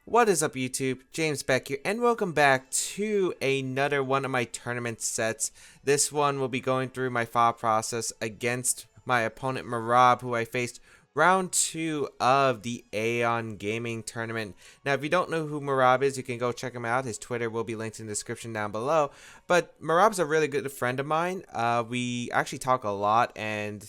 What is up, YouTube? James Baek here, and welcome back to another one of my tournament sets. This one will be going through my thought process against my opponent Mihrab, who I faced round 2 of the Aon Gaming tournament. Now, if you don't know who Mihrab is, you can go check him out. His Twitter will be linked in the description down below. But Mihrab's a really good friend of mine. We actually talk a lot, and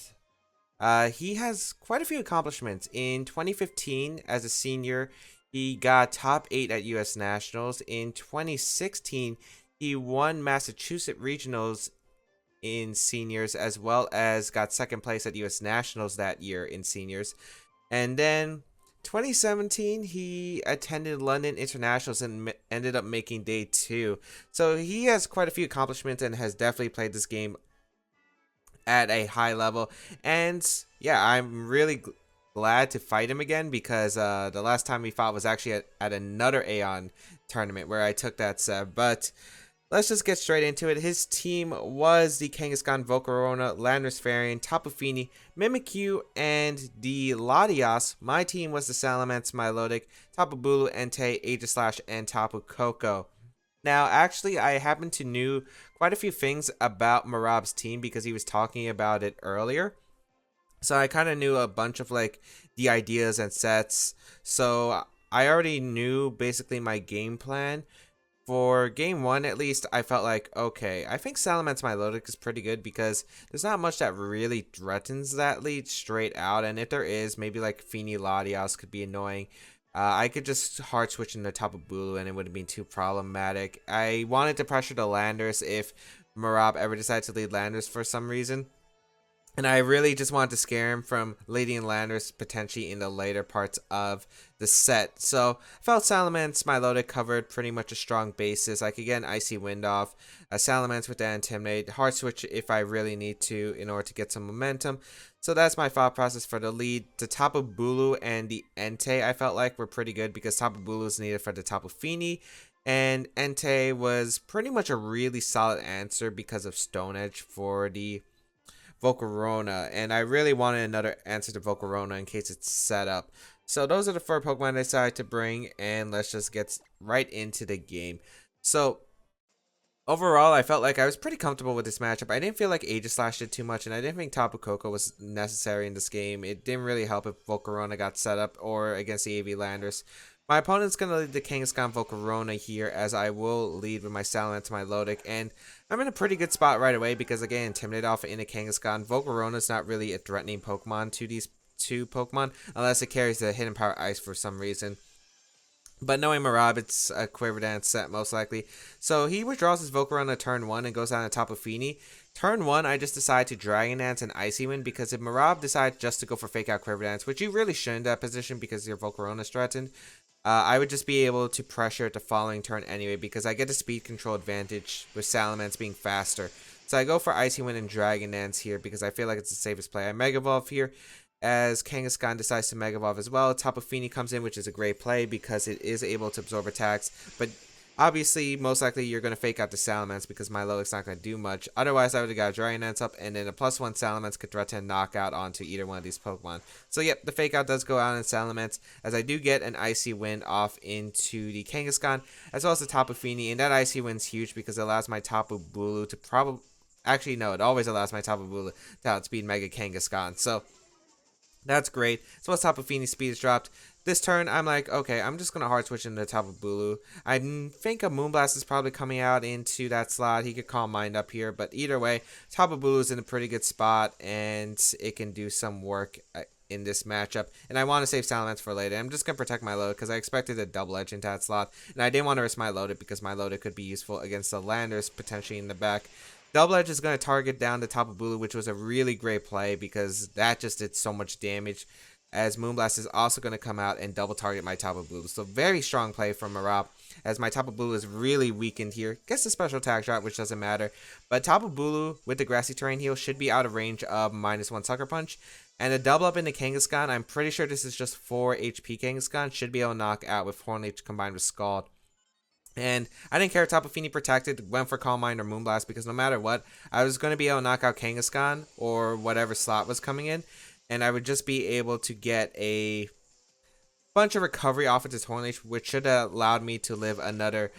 he has quite a few accomplishments. In 2015, as a senior, he got top 8 at US Nationals. In 2016, he won Massachusetts Regionals in seniors, as well as got second place at US Nationals that year in seniors. And then 2017, he attended London Internationals and ended up making day 2. So he has quite a few accomplishments and has definitely played this game at a high level. And yeah, I'm really glad to fight him again, because the last time we fought was actually at another Aon tournament where I took that set. But let's just get straight into it. His team was the Kangaskhan, Volcarona, Landers Varian, Tapu Fini, Mimikyu, and the Latias. My team was the Salamence, Milotic, Tapu Bulu, Entei, Aegislash, and Tapu Koko. Now, actually, I happen to knew quite a few things about Mihrab's team because he was talking about it earlier. So I kind of knew a bunch of like the ideas and sets. So I already knew basically my game plan. For game 1, at least, I felt like, okay, I think Salamence Milotic is pretty good because there's not much that really threatens that lead straight out. And if there is, maybe like Fini Latias could be annoying. I could just hard switch into Tapu Bulu and it wouldn't be too problematic. I wanted to pressure the Landers if Mihrab ever decided to lead Landers for some reason. And I really just wanted to scare him from leading Landers potentially in the later parts of the set. So I felt Salamence Milotic covered pretty much a strong basis. I could get an Icy Wind off, a Salamence with that Intimidate, hard switch if I really need to in order to get some momentum. So that's my thought process for the lead. The Tapu Bulu and the Entei I felt like were pretty good because Tapu Bulu is needed for the Tapu Fini. And Entei was pretty much a really solid answer because of Stone Edge for the Volcarona, and I really wanted another answer to Volcarona in case it's set up. So those are the 4 Pokemon I decided to bring, and let's just get right into the game. So overall, I felt like I was pretty comfortable with this matchup. I didn't feel like Aegislash did too much, and I didn't think Tapu Koko was necessary in this game. It didn't really help if Volcarona got set up or against the AV Landers. My opponent's going to lead the Kangaskhan Volcarona here, as I will lead with my Salamence Milotic, and I'm in a pretty good spot right away because I get Intimidate off in a Kangaskhan. Volcarona's not really a threatening Pokemon to these 2 Pokemon, unless it carries the Hidden Power Ice for some reason. But knowing Mihrab, it's a Quiver Dance set most likely. So he withdraws his Volcarona turn 1 and goes down to Tapu Fini. Turn 1, I just decide to Dragon Dance and Icy Wind, because if Mihrab decides just to go for Fake Out Quiver Dance, which you really shouldn't in that position because your Volcarona is threatened, I would just be able to pressure it the following turn anyway, because I get the speed control advantage with Salamence being faster. So I go for Icy Wind and Dragon Dance here because I feel like it's the safest play. I Mega Evolve here as Kangaskhan decides to Mega Evolve as well. Tapu Fini comes in, which is a great play because it is able to absorb attacks. But obviously, most likely you're going to fake out the Salamence because Milotic's not going to do much. Otherwise, I would have got Dragon Dance up, and then a +1 Salamence could threaten knockout onto either one of these Pokemon. So yep, the fake out does go out in Salamence, as I do get an Icy Wind off into the Kangaskhan, as well as the Tapu Fini. And that Icy Wind's huge because it allows my Tapu Bulu to probably... Actually, no, it always allows my Tapu Bulu to outspeed Mega Kangaskhan. So that's great. So once Tapu Fini's speed is dropped, this turn I'm like, okay, I'm just going to hard switch into Tapu Bulu. I think a Moonblast is probably coming out into that slot. He could Calm Mind up here, but either way, Tapu Bulu is in a pretty good spot, and it can do some work in this matchup. And I want to save Salamence for later. I'm just going to protect my load because I expected a Double Edge into that slot, and I didn't want to risk my loaded because my loaded could be useful against the Landers potentially in the back. Double Edge is going to target down the Tapu Bulu, which was a really great play because that just did so much damage, as Moonblast is also going to come out and double target my Tapu Bulu. So very strong play from Mihrab, as my Tapu Bulu is really weakened here. Gets the special attack shot, which doesn't matter. But Tapu Bulu with the Grassy Terrain heal should be out of range of -1 Sucker Punch. And a double up into Kangaskhan, I'm pretty sure this is just 4 HP Kangaskhan, should be able to knock out with Horn Leech combined with Scald. And I didn't care if Tapu Fini protected, went for Calm Mind or Moonblast, because no matter what, I was going to be able to knock out Kangaskhan or whatever slot was coming in, and I would just be able to get a bunch of recovery off of this Horn Leech, which should have allowed me to live another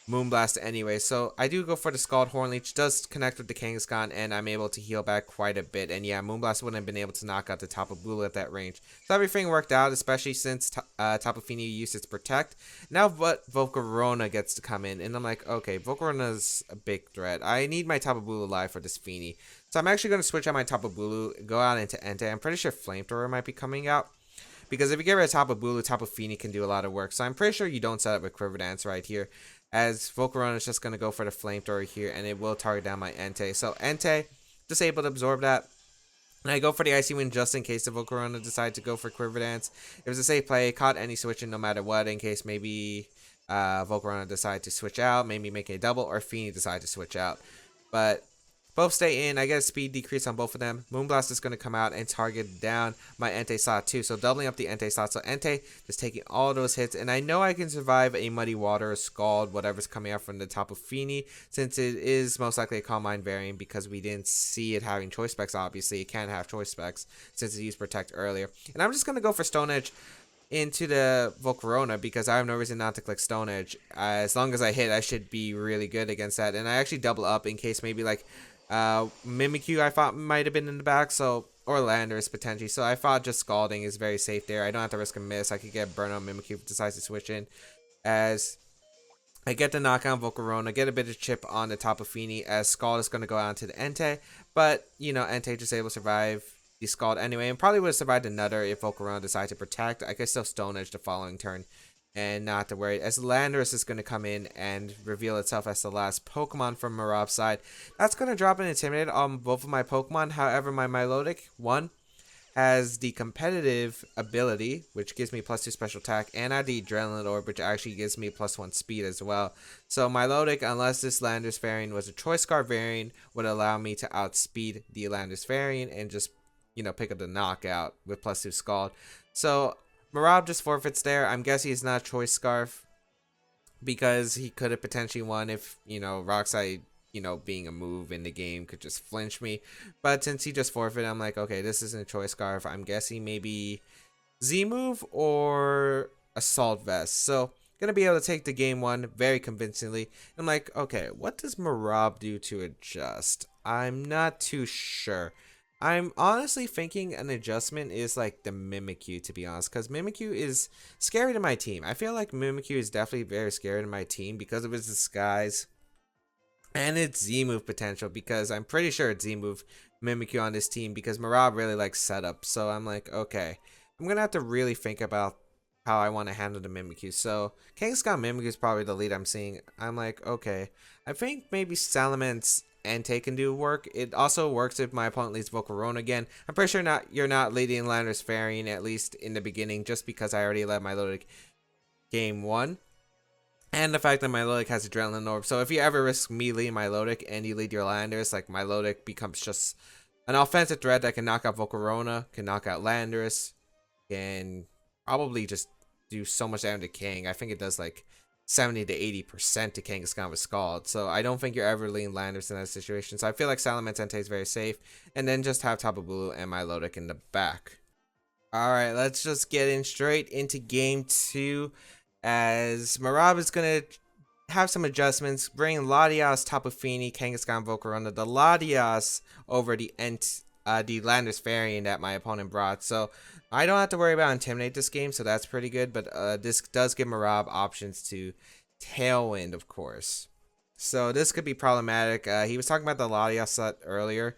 Moonblast anyway. So I do go for the Scald. Horn Leech does connect with the Kangaskhan, and I'm able to heal back quite a bit. And yeah, Moonblast wouldn't have been able to knock out the Tapu Bulu at that range. So everything worked out, especially since Tapu Fini used its Protect. Now Volcarona gets to come in, and I'm like, okay, Volcarona's a big threat. I need my Tapu Bulu alive for this Fini. So I'm actually going to switch out my Tapu Bulu, go out into Entei. I'm pretty sure Flamethrower might be coming out, because if you get rid of Tapu Bulu, Tapu Fini can do a lot of work. So I'm pretty sure you don't set up a Quiver Dance right here, as Volcarona is just going to go for the Flamethrower here, and it will target down my Entei. So Entei, just able to absorb that. And I go for the Icy Wind just in case the Volcarona decide to go for Quiver Dance. It was a safe play, caught any switching no matter what, in case maybe Volcarona decide to switch out, maybe make a double, or Fini decide to switch out. But both stay in. I get a speed decrease on both of them. Moonblast is going to come out and target down my Entei slot too. So doubling up the Entei slot. So Entei just taking all those hits. And I know I can survive a Muddy Water, a Scald, whatever's coming out from the top of Fini, since it is most likely a Calm Mind variant, because we didn't see it having choice specs. Obviously, it can have choice specs since it used Protect earlier. And I'm just going to go for Stone Edge into the Volcarona, because I have no reason not to click Stone Edge. As long as I hit, I should be really good against that. And I actually double up in case maybe like Mimikyu I thought might have been in the back, so, or Landorus potentially. So I thought just Scalding is very safe there. I don't have to risk a miss. I could get burn on Mimikyu if it decides to switch in, as I get the knockout Volcarona, get a bit of chip on the top of Fini, as Scald is going to go out to the Entei. But, you know, Entei just able to survive the Scald anyway, and probably would have survived another if Volcarona decided to Protect. I could still Stone Edge the following turn and not to worry, as Landorus is going to come in and reveal itself as the last Pokemon from Mihrab's side. That's going to drop an Intimidate on both of my Pokemon. However, my Milotic, one, has the competitive ability, which gives me +2 special attack, and I have the Adrenaline Orb, which actually gives me +1 speed as well. So Milotic, unless this Landorus variant was a Choice Scarf variant, would allow me to outspeed the Landorus variant and just, you know, pick up the knockout with +2 Scald. So Mihrab just forfeits there. I'm guessing it's not Choice Scarf, because he could have potentially won if, you know, Rockslide, you know, being a move in the game could just flinch me. But since he just forfeited, I'm like, okay, this isn't a Choice Scarf. I'm guessing maybe Z-move or Assault Vest. So gonna be able to take the game one very convincingly. I'm like, okay, what does Mihrab do to adjust? I'm not too sure. I'm honestly thinking an adjustment is like the Mimikyu, to be honest, because Mimikyu is scary to my team. I feel like Mimikyu is definitely very scary to my team because of its disguise and its Z-move potential, because I'm pretty sure it's Z-move Mimikyu on this team, because Mihrab really likes setup. So I'm like, okay, I'm going to have to really think about how I want to handle the Mimikyu. So Kangaskhan Mimikyu is probably the lead I'm seeing. I'm like, okay, I think maybe Salamence Entei can do work. It also works if my opponent leads Volcarona again. I'm pretty sure you're not leading Landorus variant, at least in the beginning, just because I already led Milotic game one. And the fact that Milotic has Adrenaline Orb. So if you ever risk me leading Milotic and you lead your Landorus, like Milotic becomes just an offensive threat that can knock out Volcarona, can knock out Landorus, can probably just do so much damage to King. I think it does like 70 to 80% to Kangaskhan with Scald. So I don't think you're ever leading Landorus in that situation. So I feel like Salamence Entei is very safe. And then just have Tapu Bulu and Milotic in the back. Alright, let's just get in straight into game 2. As Mihrab is going to have some adjustments. Bring Latias, Tapu Fini, Kangaskhan, Volcarona. The Latias over the Landorus variant that my opponent brought. So I don't have to worry about Intimidate this game, so that's pretty good. But this does give Mihrab options to Tailwind, of course. So this could be problematic. He was talking about the Latias set earlier,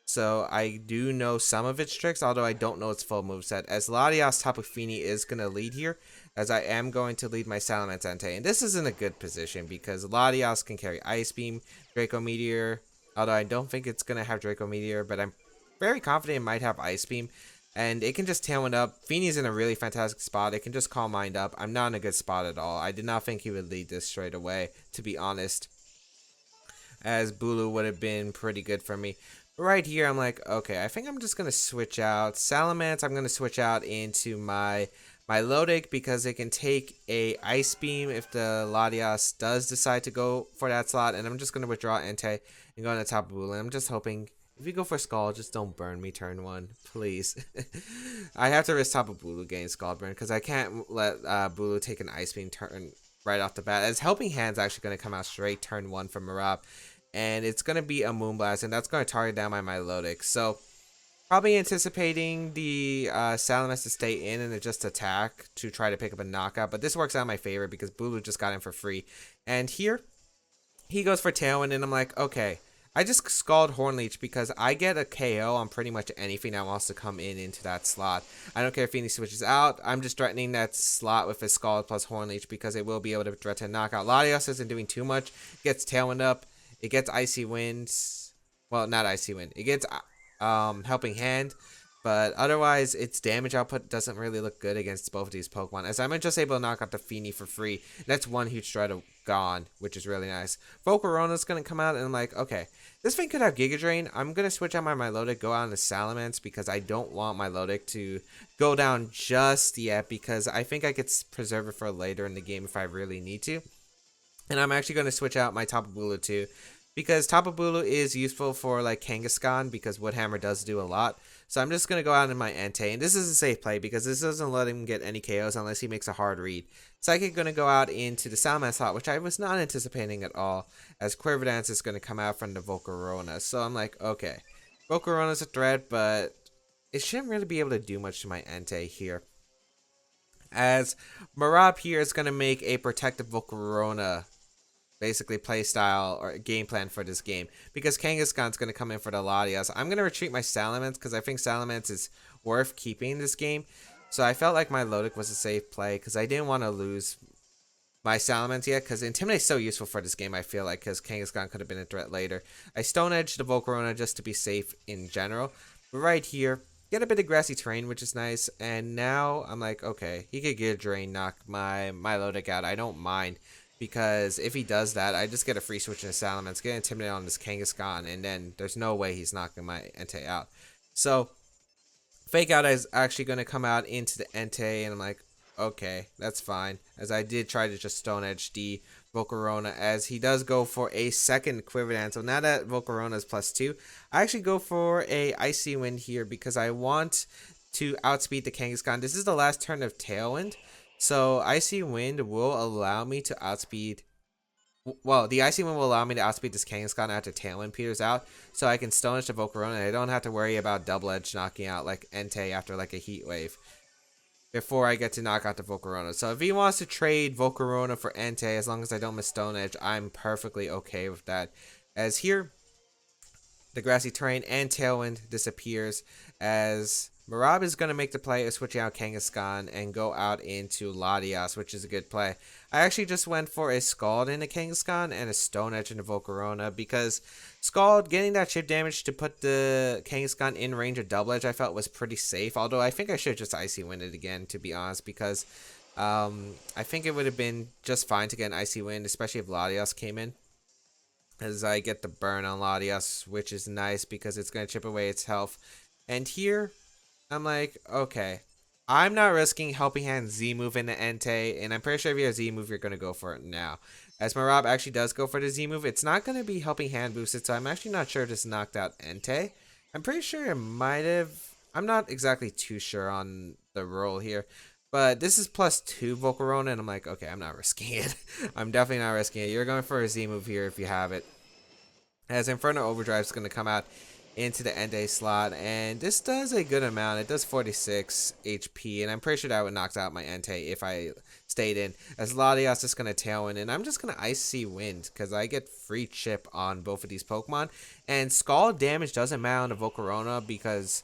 so I do know some of its tricks, although I don't know its full moveset. As Latias Tapu Fini is going to lead here, as I am going to lead my Salamence Entei. And this is in a good position, because Latias can carry Ice Beam, Draco Meteor, although I don't think it's going to have Draco Meteor, but I'm very confident it might have Ice Beam. And it can just Tailwind up. Fini's in a really fantastic spot. It can just Calm Mind up. I'm not in a good spot at all. I did not think he would lead this straight away, to be honest, as Bulu would have been pretty good for me. But right here, I'm like, okay, I think I'm just going to switch out Salamence. I'm going to switch out into my Milotic, because it can take a Ice Beam if the Latias does decide to go for that slot. And I'm just going to withdraw Entei and go on the Tapu Bulu. I'm just hoping If you go for Scald, just don't burn me turn 1, please. I have to risk Tapu Bulu getting Scald burn because I can't let Bulu take an Ice Beam turn right off the bat. As Helping Hand's actually going to come out straight turn 1 from Mihrab. And it's going to be a Moonblast, and that's going to target down my Milotic. So, probably anticipating the Salamence to stay in and just attack to try to pick up a knockout. But this works out in my favor because Bulu just got in for free. And here, he goes for Tailwind, and I'm like, okay. I just Scald Horn Leech because I get a KO on pretty much anything that wants to come in into that slot. I don't care if Phoenix switches out. I'm just threatening that slot with a Scald plus Horn Leech because it will be able to threaten knockout. Latios isn't doing too much. Gets Tailwind up. It gets Icy Wind. Well, not Icy Wind. It gets Helping Hand. But otherwise, its damage output doesn't really look good against both of these Pokemon. As I'm just able to knock out the Feeny for free. That's one huge threat gone, which is really nice. Volcarona's going to come out, and I'm like, okay. This thing could have Giga Drain. I'm going to switch out my Milotic, go out into Salamence, because I don't want Milotic to go down just yet, because I think I could preserve it for later in the game if I really need to. And I'm actually going to switch out my Tapu Bulu too, because Tapu Bulu is useful for like Kangaskhan, because Woodhammer does do a lot. So I'm just going to go out in my Entei, and this is a safe play because this doesn't let him get any KOs unless he makes a hard read. Psychic going to go out into the Salamence slot, which I was not anticipating at all, as Quiver Dance is going to come out from the Volcarona. So I'm like, okay, Volcarona's a threat, but it shouldn't really be able to do much to my Entei here. As Mihrab here is going to make a protective Volcarona basically playstyle or game plan for this game, because Kangaskhan's going to come in for the Latias. I'm going to retreat my Salamence because I think Salamence is worth keeping this game. So I felt like my Milotic was a safe play because I didn't want to lose my Salamence yet, because Intimidate is so useful for this game, I feel like, because Kangaskhan could have been a threat later. I Stone Edge the Volcarona just to be safe in general. But right here, get a bit of grassy terrain, which is nice. And now I'm like, okay, he could get a Drain, knock my Milotic out. I don't mind. Because if he does that, I just get a free switch in Salamence, get Intimidated on this Kangaskhan, and then there's no way he's knocking my Entei out. So, Fake Out is actually going to come out into the Entei, and I'm like, okay, that's fine. As I did try to just Stone Edge the Volcarona, as he does go for a second Quiver Dance. So now that Volcarona is +2, I actually go for a Icy Wind here because I want to outspeed the Kangaskhan. This is the last turn of Tailwind. So Icy Wind will allow me to outspeed. Well, the Icy Wind will allow me to outspeed this Kangaskhan after Tailwind peters out, so I can Stone Edge the Volcarona, and I don't have to worry about Double Edge knocking out like Entei after like a Heat Wave before I get to knock out the Volcarona. So if he wants to trade Volcarona for Entei, as long as I don't miss Stone Edge, I'm perfectly okay with that. As here, the Grassy Terrain and Tailwind disappears, as Mihrab is going to make the play of switching out Kangaskhan and go out into Latias, which is a good play. I actually just went for a Scald in the Kangaskhan and a Stone Edge in the Volcarona, because Scald, getting that chip damage to put the Kangaskhan in range of Double Edge, I felt was pretty safe. Although I think I should just Icy Wind it again, to be honest, because I think it would have been just fine to get an Icy Wind, especially if Latias came in. As I get the burn on Latias, which is nice because it's going to chip away its health. And here, I'm like, okay, I'm not risking Helping Hand Z-move in the Entei, and I'm pretty sure if you have Z-move, you're going to go for it now. As Mihrab actually does go for the Z-move, it's not going to be Helping Hand boosted, so I'm actually not sure this knocked out Entei. I'm pretty sure it might have. I'm not exactly too sure on the roll here, but this is +2 Volcarona, and I'm like, okay, I'm not risking it. I'm definitely not risking it. You're going for a Z-move here if you have it. As Inferno Overdrive is going to come out into the Entei slot, and this does a good amount. It does 46 HP, and I'm pretty sure that would knock out my Entei if I stayed in. As Latias is going to Tailwind, and I'm just going to Icy Wind because I get free chip on both of these Pokemon. And Scald damage doesn't matter on the Volcarona because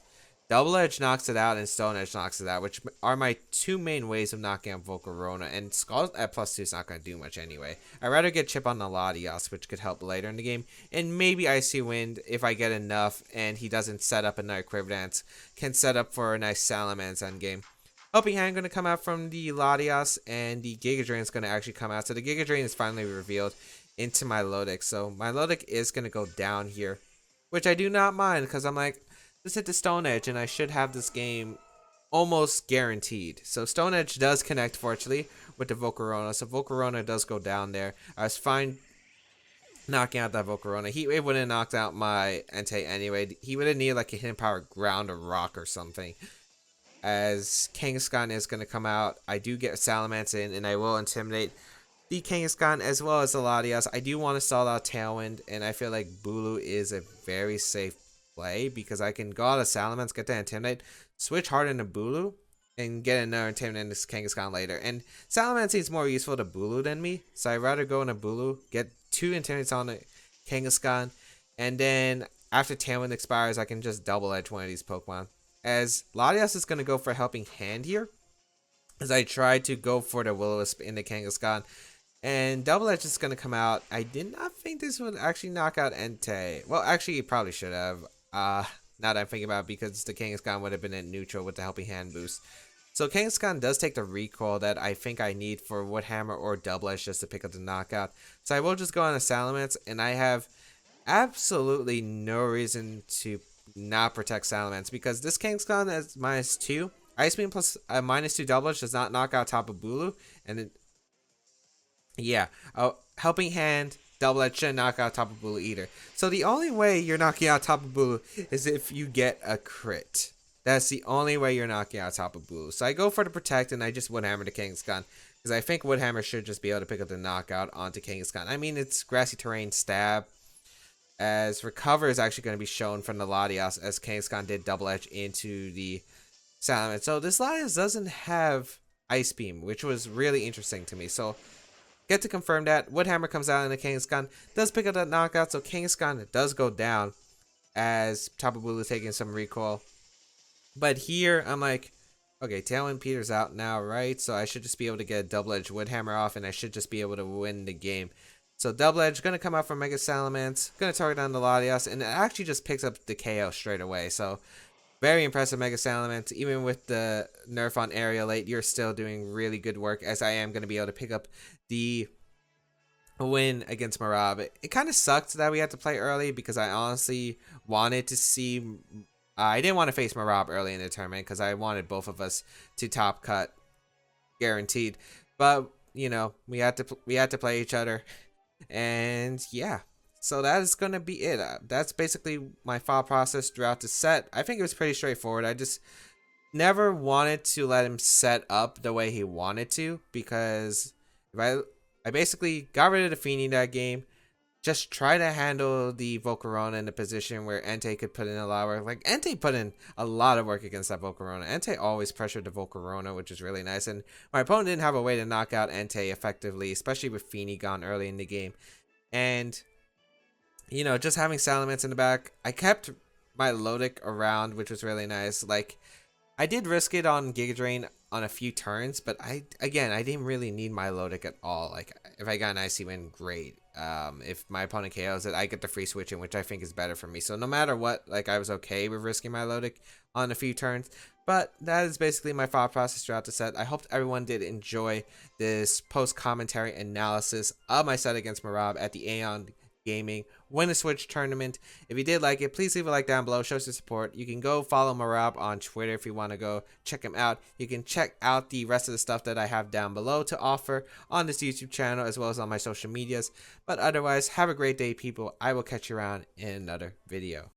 Double Edge knocks it out and Stone Edge knocks it out, which are my two main ways of knocking out Volcarona. And Scald at +2 is not going to do much anyway. I'd rather get chip on the Latias, which could help later in the game. And maybe Icy Wind, if I get enough and he doesn't set up another Quiver Dance, can set up for a nice Salamence endgame. Helping Hand going to come out from the Latias, and the Giga Drain is going to actually come out. So the Giga Drain is finally revealed into my Milotic. So my Milotic is going to go down here, which I do not mind because I'm like, just hit the Stone Edge and I should have this game almost guaranteed. So Stone Edge does connect, fortunately, with the Volcarona. So Volcarona does go down there. I was fine knocking out that Volcarona. It would have knocked out my Entei anyway. He would have needed like a hidden power ground or rock or something. As Kangaskhan is going to come out, I do get Salamence in, and I will intimidate the Kangaskhan as well as the Latias. I do want to stall out Tailwind, and I feel like Bulu is a very safe play because I can go out of Salamence, get the Intimidate, switch hard into Bulu, and get another Intimidate into Kangaskhan later. And Salamence seems more useful to Bulu than me, so I'd rather go into Bulu, get 2 Intimidates on the Kangaskhan, and then after Tailwind expires, I can just double edge one of these Pokemon. As Latias is going to go for Helping Hand here, as I tried to go for the Will-O-Wisp in the Kangaskhan, and Double Edge is going to come out. I did not think this would actually knock out Entei. Well, actually, it probably should have. Now that I'm thinking about it, because the Kangaskhan would have been at neutral with the Helping Hand boost. So Kangaskhan does take the recoil that I think I need for Wood Hammer or Double Edge just to pick up the knockout. So I will just go on a Salamence, and I have absolutely no reason to not protect Salamence because this Kangaskhan is -2. Ice Beam plus -2 Double Edge does not knock out Tapu Bulu, and it, yeah, Helping Hand, Double Edge shouldn't knock out Tapu Bulu either. So the only way you're knocking out Tapu Bulu is if you get a crit. That's the only way you're knocking out Tapu Bulu. So I go for the protect, and I just Wood Hammer to Kangaskhan because I think Wood Hammer should just be able to pick up the knockout onto Kangaskhan. I mean, it's grassy terrain stab. As Recover is actually going to be shown from the Latias, as Kangaskhan did Double Edge into the Salamence. So this Latias doesn't have Ice Beam, which was really interesting to me. So get to confirm that. Wood Hammer comes out, and the Kangaskhan does pick up that knockout. So Kangaskhan does go down as Tapu Bulu is taking some recoil. But here I'm like, okay, Tailwind peters out now, right? So I should just be able to get a Double Edge Wood Hammer off, and I should just be able to win the game. So Double Edge going to come out from Mega Salamence, going to target on the Latias, and it actually just picks up the KO straight away. So very impressive Mega Salamence. Even with the nerf on Aerial 8, you're still doing really good work, as I am going to be able to pick up the win against Mihrab. It kind of sucked that we had to play early because I honestly wanted to see... I didn't want to face Mihrab early in the tournament because I wanted both of us to top cut guaranteed. But, you know, we had to play each other. And yeah, so that is going to be it. That's basically my thought process throughout the set. I think it was pretty straightforward. I just never wanted to let him set up the way he wanted to, because if I basically got rid of the Feeny that game, just try to handle the Volcarona in the position where Entei could put in a lot of work. Like, Entei put in a lot of work against that Volcarona. Entei always pressured the Volcarona, which is really nice. And my opponent didn't have a way to knock out Entei effectively, especially with Feeny gone early in the game. And, you know, just having Salamence in the back, I kept my Lodic around, which was really nice. Like, I did risk it on Giga Drain on a few turns, but I didn't really need my Lodic at all. Like, if I got an Icy Wind, great. If my opponent KOs it, I get the free switch in, which I think is better for me. So no matter what, like, I was okay with risking my Lodic on a few turns. But that is basically my thought process throughout the set. I hope everyone did enjoy this post-commentary analysis of my set against Mihrab at the Aon Win-a-Switch tournament. If you did like it, please leave a like down below. Show some support. You can go follow Mihrab on Twitter if you want to go check him out. You can check out the rest of the stuff that I have down below to offer on this YouTube channel, as well as on my social medias. But otherwise, have a great day, people. I will catch you around in another video.